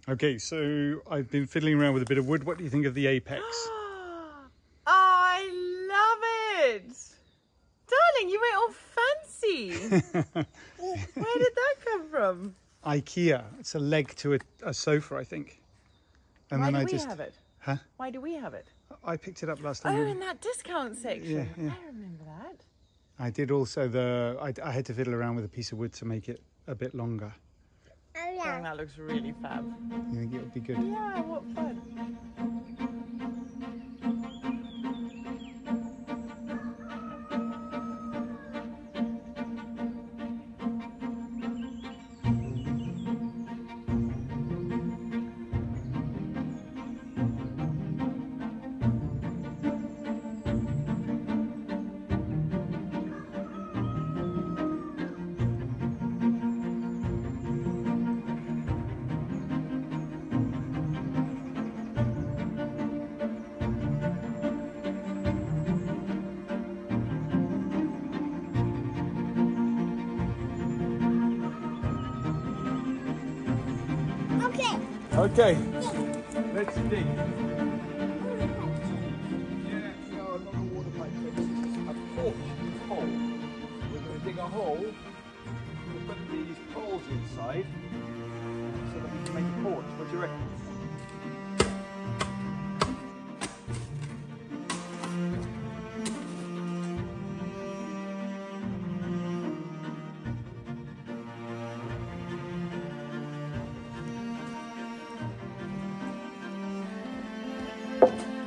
Okay, so I've been fiddling around with a bit of wood. What do you think of the apex? Oh, I love it! Darling, you went all fancy. Where did that come from? IKEA. It's a leg to a sofa, I think. And Why then do we have it? Huh? Why do we have it? I picked it up last time. Oh, in that discount section. Yeah. I remember that. I did also I had to fiddle around with a piece of wood to make it a bit longer. Oh, yeah. I think that looks really fab. You think it would be good? Yeah, what fun. Okay, let's dig. Yeah, no, not a water pipe. A porch hole. We're going to dig a hole. We're going to put these poles inside so that we can make a porch. What do you reckon?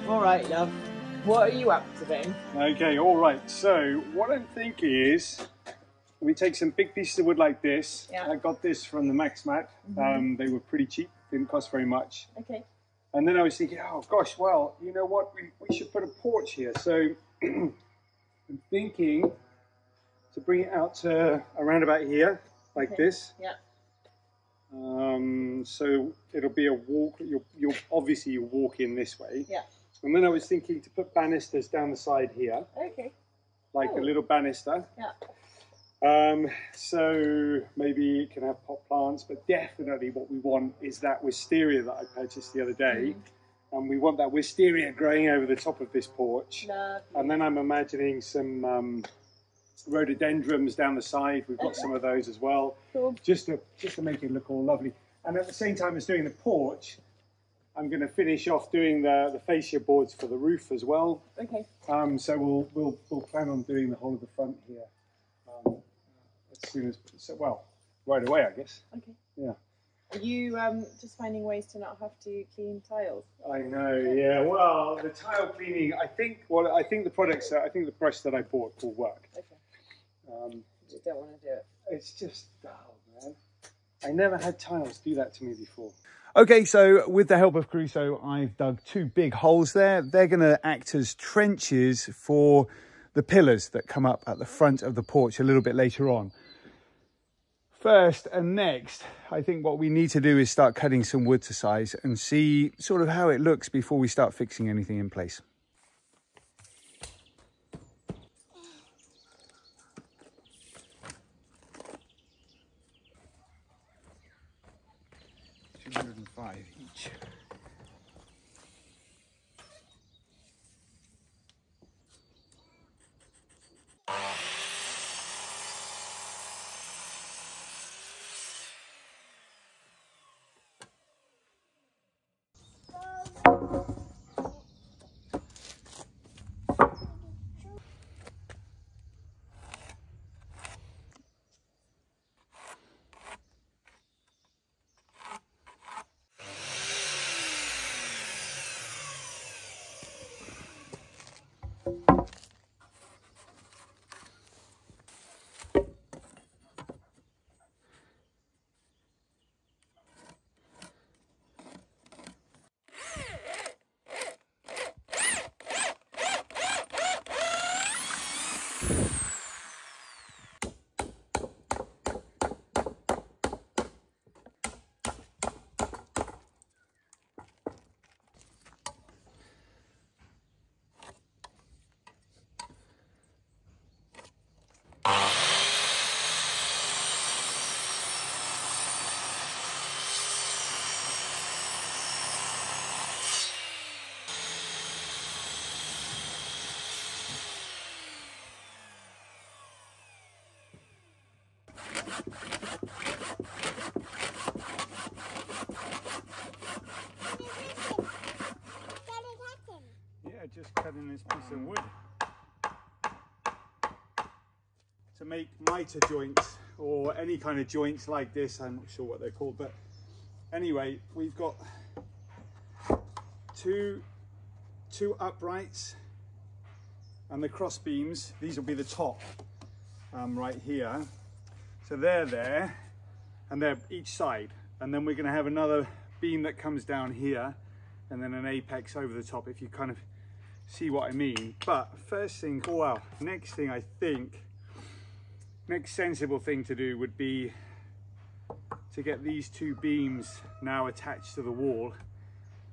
All right, love. What are you up to then? Okay, all right. So what I'm thinking is we take some big pieces of wood like this. Yeah. I got this from the Max Mat. They were pretty cheap, didn't cost very much. Okay. And then I was thinking, oh gosh, well, you know what? We should put a porch here. So I'm thinking to bring it out to around about here, like this. Yeah. So it'll be a walk. You'll obviously walk in this way. Yeah. And then I was thinking to put banisters down the side here, Okay. like a little banister. Yeah. So maybe it can have pot plants, but definitely what we want is that wisteria that I purchased the other day. And we want that wisteria growing over the top of this porch. Lovely. And then I'm imagining some rhododendrons down the side. We've got some of those as well, Cool. just to make it look all lovely. And at the same time as doing the porch, I'm going to finish off doing the fascia boards for the roof as well. Okay. So we'll plan on doing the whole of the front here as soon as right away, I guess. Okay. Yeah. Are you just finding ways to not have to clean tiles? I know. Yeah. Well, the tile cleaning. I think the products. I think the brush that I bought will work. Okay. You just don't want to do it. It's just dull, man. I never had tiles do that to me before. Okay, so with the help of Crusoe, I've dug 2 big holes there. They're going to act as trenches for the pillars that come up at the front of the porch a little bit later on. First and next, I think what we need to do is start cutting some wood to size and see sort of how it looks before we start fixing anything in place. $205 each. make mitre joints or any kind of joints like this. I'm not sure what they're called, but anyway, we've got two uprights and the cross beams. These will be the top right here. So they're there and they're each side. And then we're going to have another beam that comes down here and then an apex over the top, if you kind of see what I mean. But first thing, oh well, next thing I think, next sensible thing to do would be to get these two beams now attached to the wall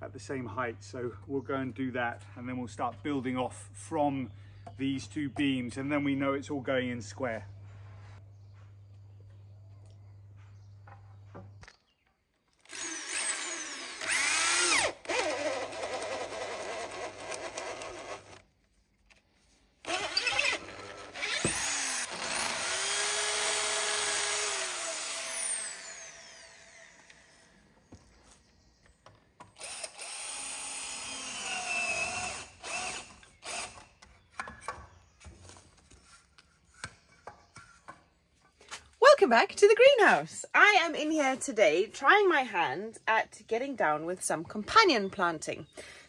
at the same height. So we'll go and do that, and then we'll start building off from these two beams, and then we know it's all going in square. Welcome back to the greenhouse. I am in here today trying my hand at getting down with some companion planting.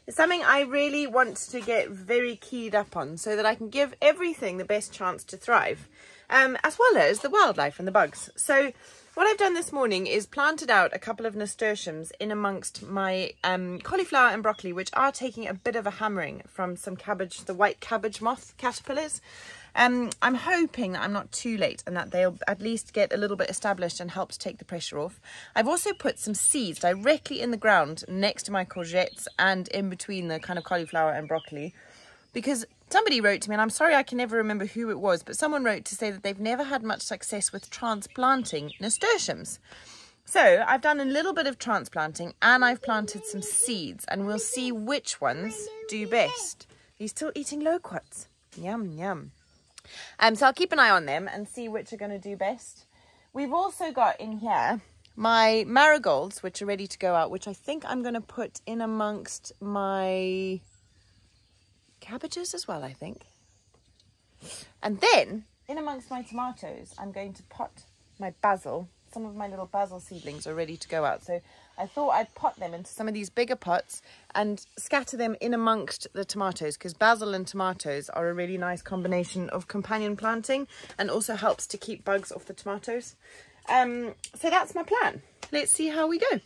It's something I really want to get very keyed up on so that I can give everything the best chance to thrive, as well as the wildlife and the bugs. So what I've done this morning is planted out a couple of nasturtiums in amongst my cauliflower and broccoli, which are taking a bit of a hammering from some cabbage, the white cabbage moth caterpillars. I'm hoping that I'm not too late and that they'll at least get a little bit established and help to take the pressure off. I've also put some seeds directly in the ground next to my courgettes and in between the kind of cauliflower and broccoli, because somebody wrote to me, and I'm sorry I can never remember who it was, but someone wrote to say that they've never had much success with transplanting nasturtiums. So I've done a little bit of transplanting and I've planted some seeds, and we'll see which ones do best. Are you still eating loquats? Yum, yum. So I'll keep an eye on them and see which are going to do best. We've also got in here my marigolds, which are ready to go out, which I think I'm going to put in amongst my cabbages as well, I think. And then in amongst my tomatoes, I'm going to pot my basil. Some of my little basil seedlings are ready to go out. So I thought I'd pot them into some of these bigger pots and scatter them in amongst the tomatoes, because basil and tomatoes are a really nice combination of companion planting and also helps to keep bugs off the tomatoes. So that's my plan. Let's see how we go.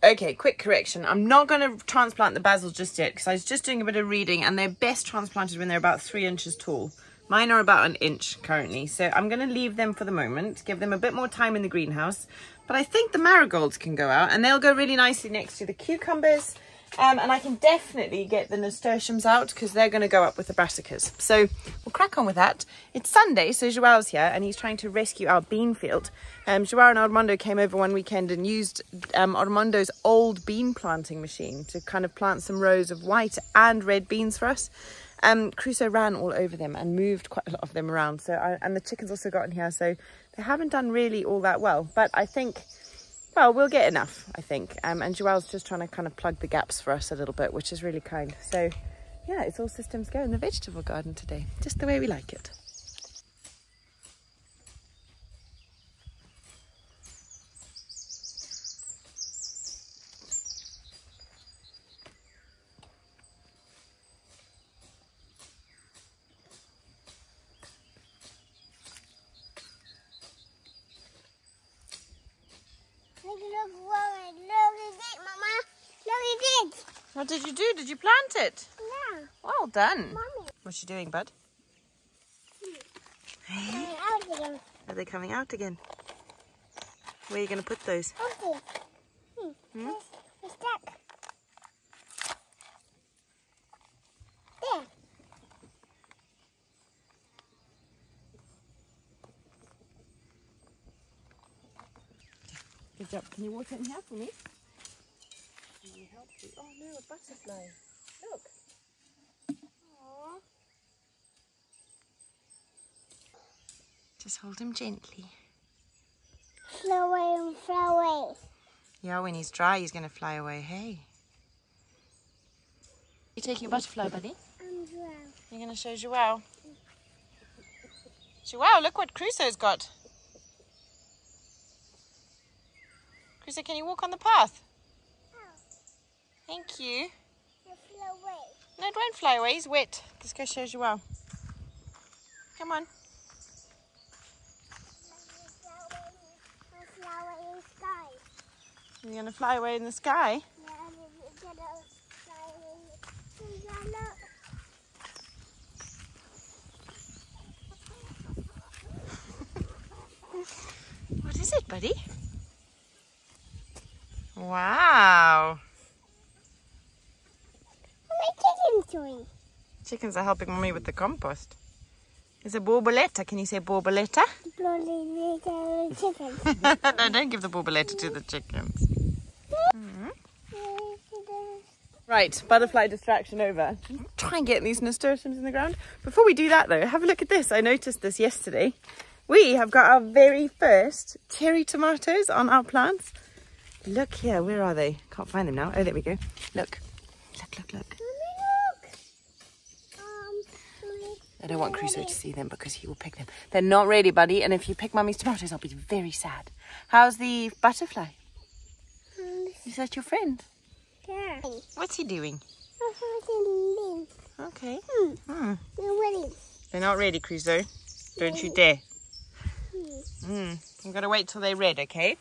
Okay, quick correction. I'm not going to transplant the basil just yet because I was just doing a bit of reading, and they're best transplanted when they're about 3 inches tall. Mine are about 1 inch currently, so I'm going to leave them for the moment, give them a bit more time in the greenhouse. But I think the marigolds can go out, and they'll go really nicely next to the cucumbers. And I can definitely get the nasturtiums out because they're going to go up with the brassicas. So we'll crack on with that. It's Sunday, so Joao's here and he's trying to rescue our bean field. Joao and Armando came over one weekend and used Armando's old bean planting machine to kind of plant some rows of white and red beans for us. Crusoe ran all over them and moved quite a lot of them around. And the chickens also got in here, so they haven't done really all that well. But I think, well, we'll get enough, I think. And Joelle's just trying to kind of plug the gaps for us a little bit, which is really kind. So yeah, it's all systems go in the vegetable garden today, just the way we like it. What did you do? Did you plant it? Yeah. Well done. Mommy. What's you doing, bud? Coming out again. Are they coming out again? Where are you going to put those? Okay. It's stuck. There. Good job. Can you water it in here for me? Can you help you? Oh no, a butterfly. Look. Aww. Just hold him gently. Fly away and fly away. Yeah, when he's dry, he's going to fly away. Hey. You taking a butterfly, buddy? I'm dry. You're going to show Joao. Wow, look what Crusoe's got. Crusoe, can you walk on the path? Thank you. No, it won't fly away. He's wet. Let's go show Joao. Come on. You're going to fly away in the sky? What is it, buddy? Wow. What are my chickens doing? Chickens are helping Mommy with the compost. Is it borboleta? Can you say borboleta? Chickens. No, don't give the borboleta to the chickens. Right, butterfly distraction over. Try and get these nasturtiums in the ground. Before we do that though, have a look at this. I noticed this yesterday. We have got our very first cherry tomatoes on our plants. Look here, where are they? Can't find them now. Oh, there we go. Look. Look. I don't want Crusoe to see them because he will pick them. They're not ready, buddy. And if you pick Mummy's tomatoes, I'll be very sad. How's the butterfly? Is that your friend? Yeah. What's he doing? Okay. They're not ready, Crusoe. Don't you dare. I'm going to wait till they're red, okay?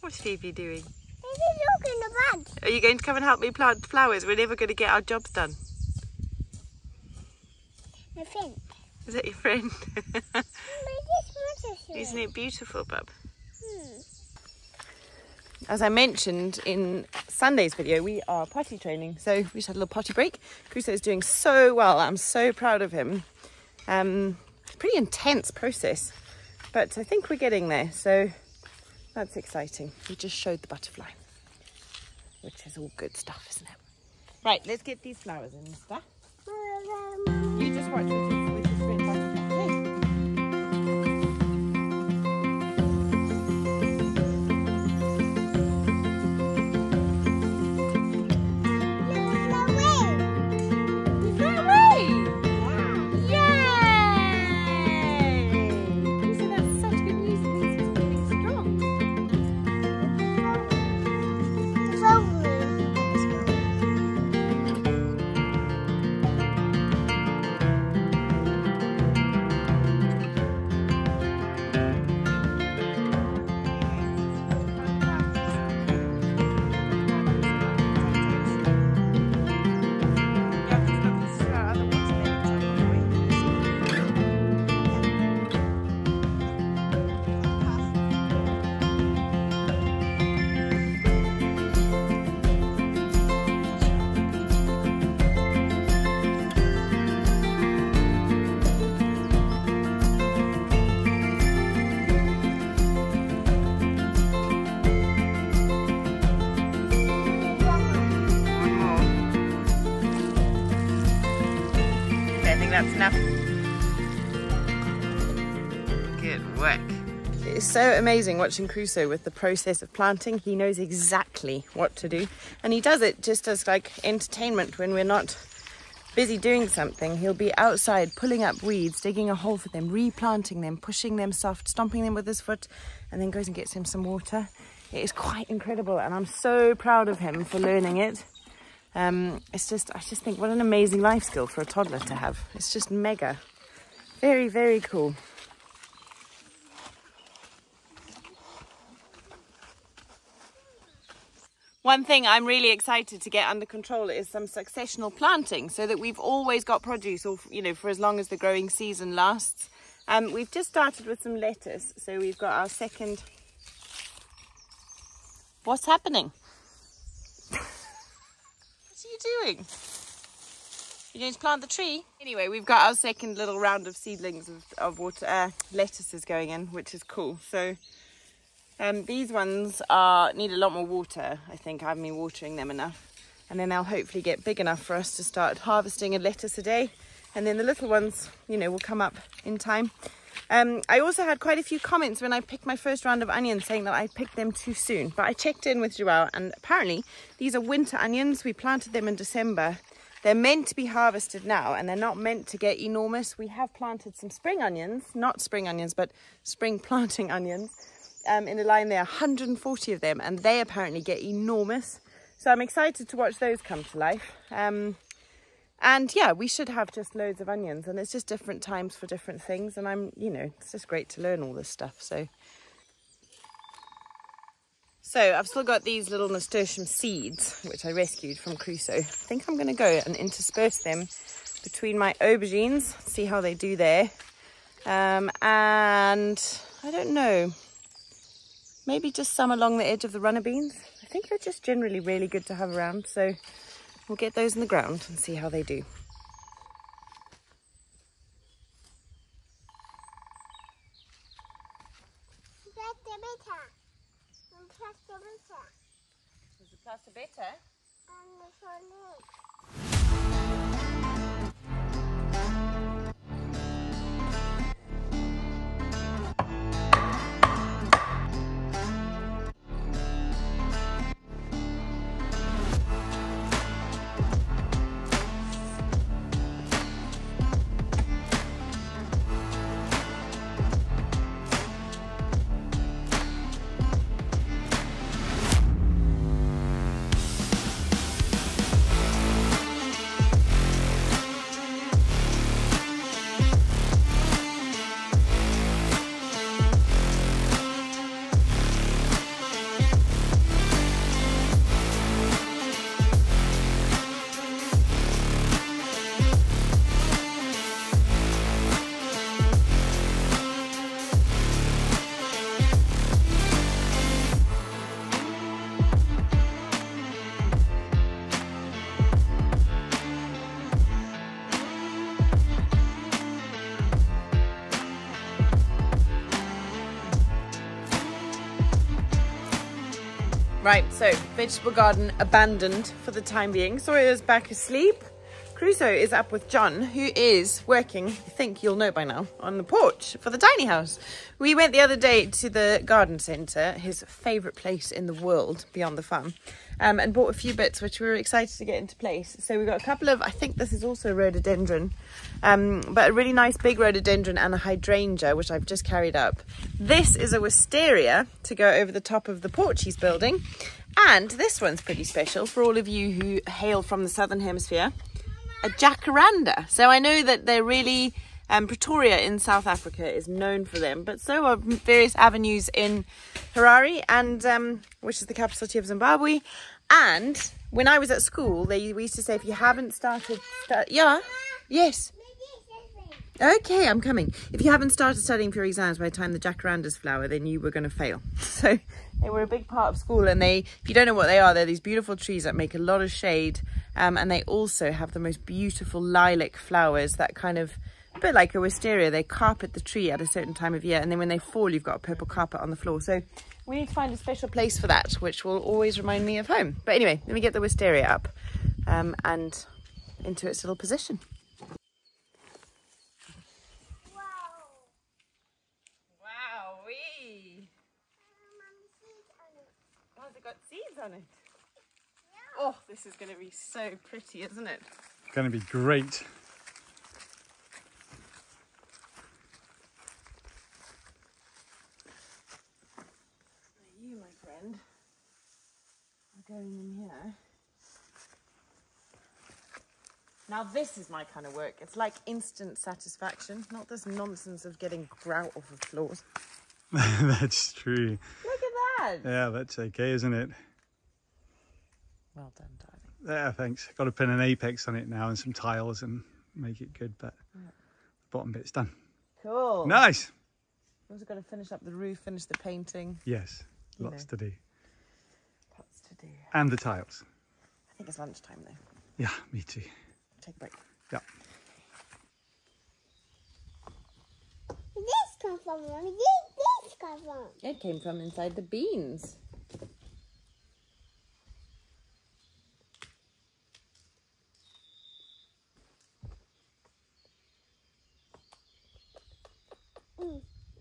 What's Phoebe doing? Look in the bag. Are you going to come and help me plant flowers? We're never going to get our jobs done. My friend. Is that your friend? Isn't it beautiful, bub? As I mentioned in Sunday's video, we are potty training. So we just had a little potty break. Crusoe is doing so well. I'm so proud of him. It's a pretty intense process, but I think we're getting there. So that's exciting. We just showed the butterfly, which is all good stuff, isn't it? Right, let's get these flowers in, mister. You just watch with this red butterfly. That's enough. Good work. It's so amazing watching Crusoe with the process of planting. He knows exactly what to do, and he does it just as like entertainment when we're not busy doing something. He'll be outside pulling up weeds, digging a hole for them, replanting them, pushing them soft, stomping them with his foot, and then goes and gets him some water. It is quite incredible, and I'm so proud of him for learning it. I just think what an amazing life skill for a toddler to have. It's just mega. Very, very cool. One thing I'm really excited to get under control is some successional planting so that we've always got produce, or, you know, for as long as the growing season lasts. We've just started with some lettuce, so we've got our second... What's happening? What are you doing? You're going to plant the tree? Anyway, we've got our second little round of seedlings of lettuces going in, which is cool. So these ones need a lot more water. I think I haven't been watering them enough. And then they'll hopefully get big enough for us to start harvesting a lettuce a day. And then the little ones, you know, will come up in time. I also had quite a few comments when I picked my first round of onions saying that I picked them too soon. But I checked in with Joelle and apparently these are winter onions. We planted them in December. They're meant to be harvested now and they're not meant to get enormous. We have planted some spring onions, not spring onions, but spring planting onions in a line there, 140 of them, and they apparently get enormous. So I'm excited to watch those come to life. And yeah, we should have just loads of onions, and it's just different times for different things. And it's just great to learn all this stuff. So I've still got these little nasturtium seeds, which I rescued from Crusoe. I think I'm going to go and intersperse them between my aubergines, see how they do there. And I don't know, maybe just some along the edge of the runner beans. I think they're just generally really good to have around. So we'll get those in the ground and see how they do. Is the plaster better? Right, so vegetable garden abandoned for the time being. Sawyer's back asleep. Crusoe is up with John, who is working, I think you'll know by now, on the porch for the tiny house. We went the other day to the garden centre, his favourite place in the world beyond the farm, and bought a few bits which we were excited to get into place. So we got a couple of, I think this is also rhododendron, but a really nice big rhododendron and a hydrangea, which I've just carried up. This is a wisteria to go over the top of the porch he's building. And this one's pretty special for all of you who hail from the Southern Hemisphere. A jacaranda. So I know that they're really, Pretoria in South Africa is known for them, but so are various avenues in Harare, and which is the capital city of Zimbabwe. And when I was at school, we used to say, if you haven't started, yeah, yes. Okay, I'm coming. If you haven't started studying for your exams by the time the jacarandas flower, then you were going to fail. So they were a big part of school, and if you don't know what they are, they're these beautiful trees that make a lot of shade, and they also have the most beautiful lilac flowers that kind of, a bit like a wisteria, they carpet the tree at a certain time of year, and then when they fall, you've got a purple carpet on the floor. So we need to find a special place for that, which will always remind me of home. But anyway, let me get the wisteria up and into its little position. Has it got seeds on it? Yeah. Oh, this is going to be so pretty, isn't it? It's going to be great. You, my friend, are going in here. Now this is my kind of work. It's like instant satisfaction, not this nonsense of getting grout off of floors. That's true. Look at that. Yeah, that's okay, isn't it? Well done, darling. Yeah, thanks. Got to pin an apex on it now and some tiles and make it good, but the bottom bit's done. Cool. Nice. We've also got to finish up the roof, finish the painting. Yes, lots to do. Lots to do. And the tiles. I think it's lunchtime though. Yeah, me too. Take a break. Yeah. Where did this come from, Mommy? Where did this come from? It came from inside the beans.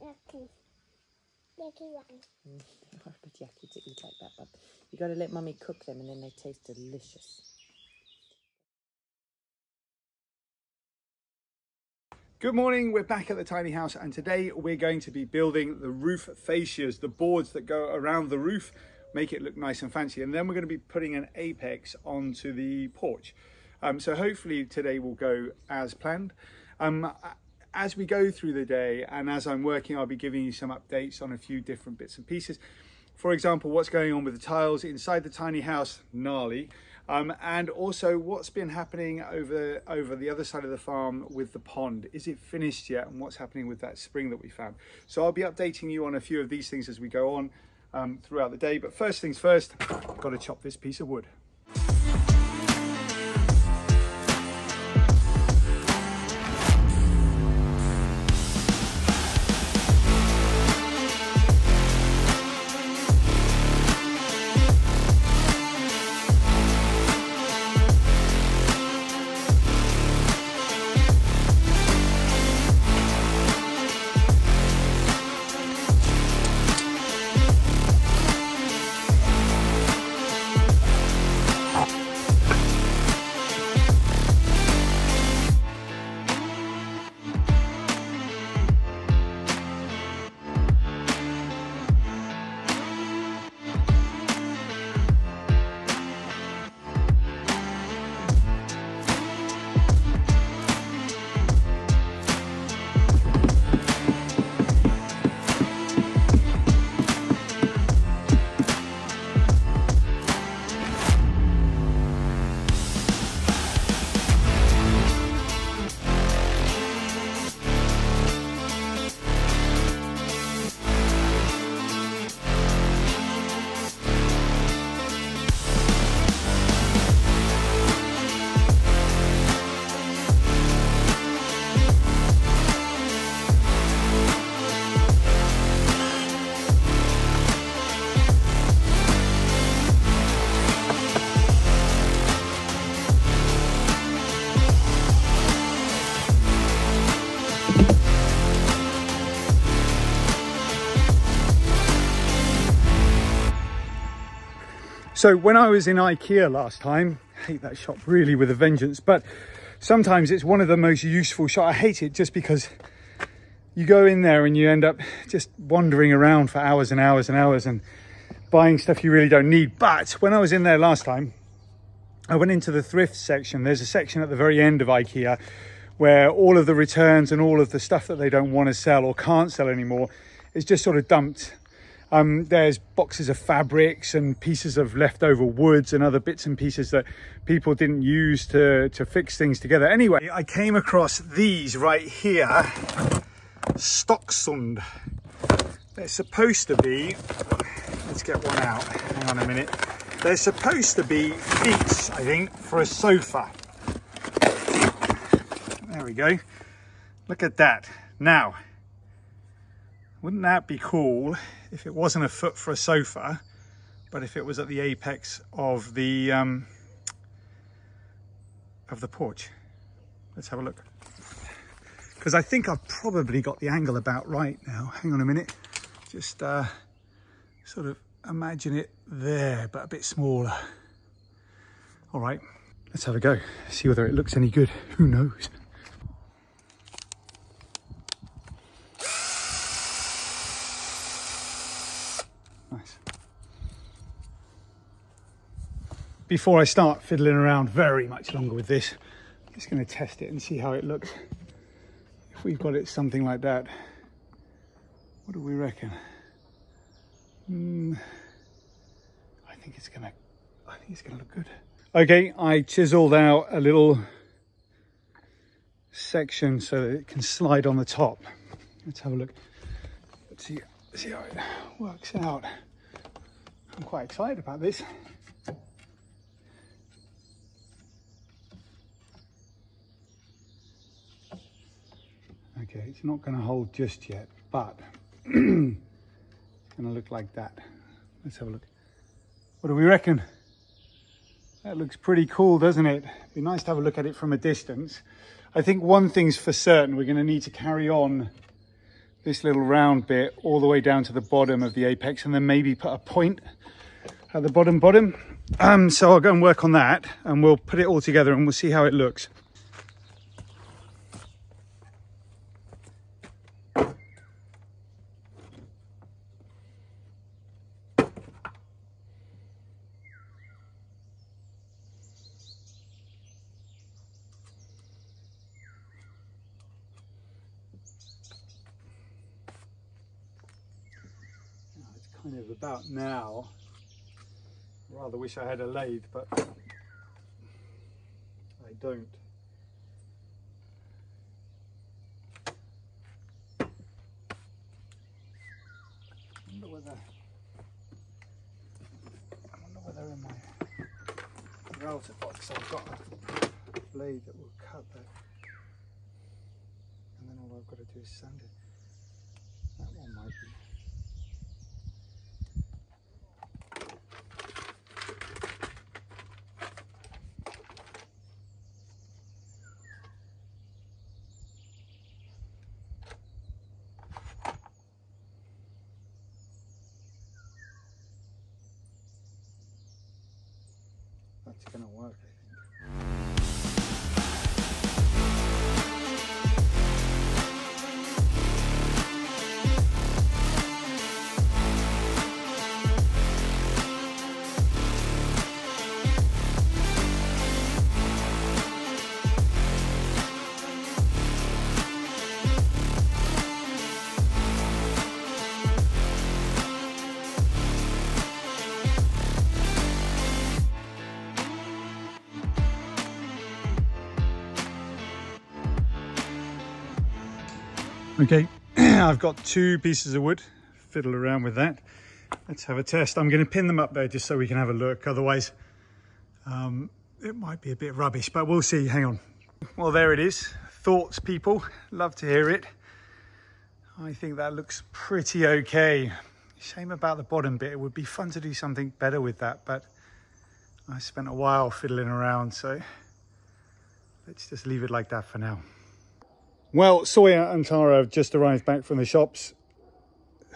Yucky. Yucky one. Oh, but yucky to eat like that, but you got to let Mummy cook them and then they taste delicious. Good morning, we're back at the tiny house and today we're going to be building the roof fascias, the boards that go around the roof, make it look nice and fancy, and then we're going to be putting an apex onto the porch. So hopefully today will go as planned. As we go through the day and as I'm working, I'll be giving you some updates on a few different bits and pieces. For example, what's going on with the tiles inside the tiny house, gnarly. And also what's been happening over the other side of the farm with the pond. Is it finished yet? And what's happening with that spring that we found? So I'll be updating you on a few of these things as we go on throughout the day. But first things first, I've got to chop this piece of wood. So when I was in IKEA last time, I hate that shop really with a vengeance, but sometimes it's one of the most useful shops. I hate it just because you go in there and you end up just wandering around for hours and hours and hours and buying stuff you really don't need. But when I was in there last time, I went into the thrift section. There's a section at the very end of IKEA where all of the returns and all of the stuff that they don't want to sell or can't sell anymore is just sort of dumped. There's boxes of fabrics and pieces of leftover woods and other bits and pieces that people didn't use to fix things together. Anyway, I came across these right here, Stocksund. They're supposed to be, let's get one out, hang on a minute. They're supposed to be feet, I think, for a sofa. There we go. Look at that. Now, wouldn't that be cool if it wasn't a foot for a sofa, but if it was at the apex of the porch? Let's have a look. Because I think I've probably got the angle about right now. Hang on a minute. Just sort of imagine it there, but a bit smaller. All right, let's have a go. See whether it looks any good. Who knows? Nice. Before I start fiddling around very much longer with this, I'm just going to test it and see how it looks. If we've got it something like that, what do we reckon? I think it's gonna look good. Okay, I chiseled out a little section so that it can slide on the top. Let's have a look. Let's see how it works out. I'm quite excited about this. Okay, it's not going to hold just yet, but it's going to look like that. Let's have a look. What do we reckon? That looks pretty cool, doesn't it? It'd be nice to have a look at it from a distance. I think one thing's for certain, we're going to need to carry on this little round bit all the way down to the bottom of the apex, and then maybe put a point at the bottom. So I'll go and work on that, and we'll put it all together and we'll see how it looks. Kind of about now. Rather wish I had a lathe, but I don't. I wonder whether in my router box I've got a blade that will cut that, and then all I've got to do is sand it. That one might be. That's gonna work, I think. Okay, I've got 2 pieces of wood, fiddle around with that. Let's have a test. I'm going to pin them up there just so we can have a look, otherwise it might be a bit rubbish, but we'll see. Hang on. Well, there it is. Thoughts, people, love to hear it. I think that looks pretty okay. Shame about the bottom bit. It would be fun to do something better with that, but I spent a while fiddling around, so let's just leave it like that for now. Well, Sawyer and Tara have just arrived back from the shops.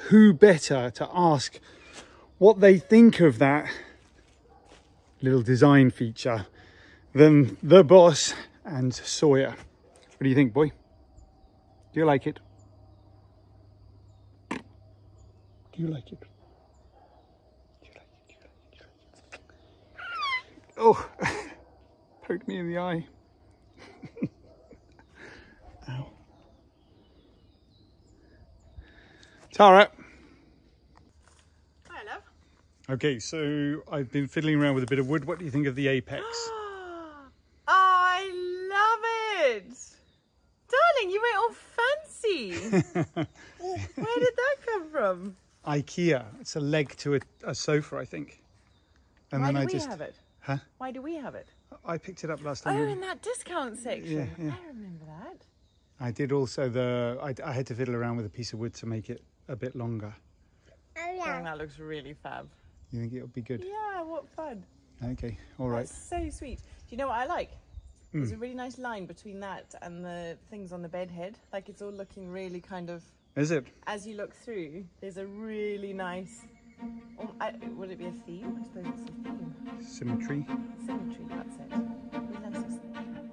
Who better to ask what they think of that little design feature than the boss and Sawyer. What do you think, boy? Do you like it? Do you like it? Do you like it? Do you like it? Do you like it? Oh, poked me in the eye. Ow. Tara. Hi, love. Okay, so I've been fiddling around with a bit of wood. What do you think of the apex? Oh, I love it. Darling, you went all fancy. Where did that come from? IKEA. It's a leg to a sofa, I think. And Why then do we have it? Huh? Why do we have it? I picked it up last Oh, time. in that discount section. Yeah, yeah. I remember that. I did also I had to fiddle around with a piece of wood to make it a bit longer. Oh, I yeah. think that looks really fab. You think it'll be good? Yeah, what fun. Okay, all right. That's so sweet. Do you know what I like? There's a really nice line between that and the things on the bed head. Like it's all looking really kind of, Is it? as you look through, there's a really nice, would it be a theme? I suppose it's a theme. Symmetry. Symmetry, that's it. Really nice aesthetic.